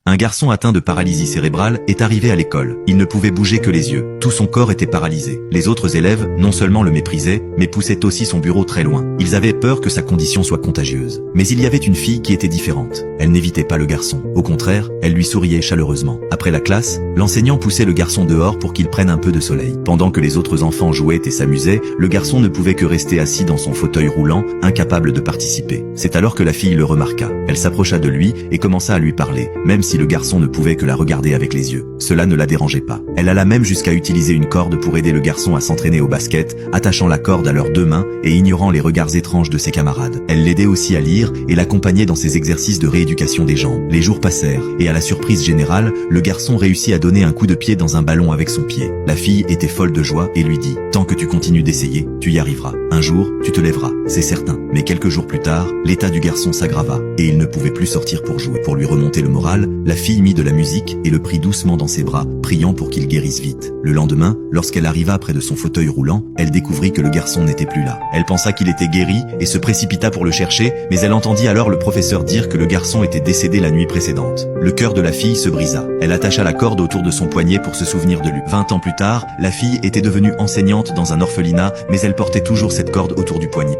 Un garçon atteint de paralysie cérébrale est arrivé à l'école. Il ne pouvait bouger que les yeux. Tout son corps était paralysé. Les autres élèves, non seulement le méprisaient, mais poussaient aussi son bureau très loin. Ils avaient peur que sa condition soit contagieuse. Mais il y avait une fille qui était différente. Elle n'évitait pas le garçon. Au contraire, elle lui souriait chaleureusement. Après la classe, l'enseignant poussait le garçon dehors pour qu'il prenne un peu de soleil. Pendant que les autres enfants jouaient et s'amusaient, le garçon ne pouvait que rester assis dans son fauteuil roulant, incapable de participer. C'est alors que la fille le remarqua. Elle s'approcha de lui et commença à lui parler, même si le garçon ne pouvait que la regarder avec les yeux. Cela ne la dérangeait pas. Elle alla même jusqu'à utiliser une corde pour aider le garçon à s'entraîner au basket, attachant la corde à leurs deux mains et ignorant les regards étranges de ses camarades. Elle l'aidait aussi à lire et l'accompagnait dans ses exercices de rééducation des jambes. Les jours passèrent et à la surprise générale, le garçon réussit à donner un coup de pied dans un ballon avec son pied. La fille était folle de joie et lui dit: tant que tu continues d'essayer, tu y arriveras. Un jour, tu te lèveras, c'est certain. Mais quelques jours plus tard, l'état du garçon s'aggrava et il ne pouvait plus sortir pour jouer. Pour lui remonter le moral, la fille mit de la musique et le prit doucement dans ses bras, priant pour qu'il guérisse vite. Le lendemain, lorsqu'elle arriva près de son fauteuil roulant, elle découvrit que le garçon n'était plus là. Elle pensa qu'il était guéri et se précipita pour le chercher, mais elle entendit alors le professeur dire que le garçon était décédé la nuit précédente. Le cœur de la fille se brisa. Elle attacha la corde autour de son poignet pour se souvenir de lui. 20 ans plus tard, la fille était devenue enseignante dans un orphelinat, mais elle portait toujours cette corde autour du poignet.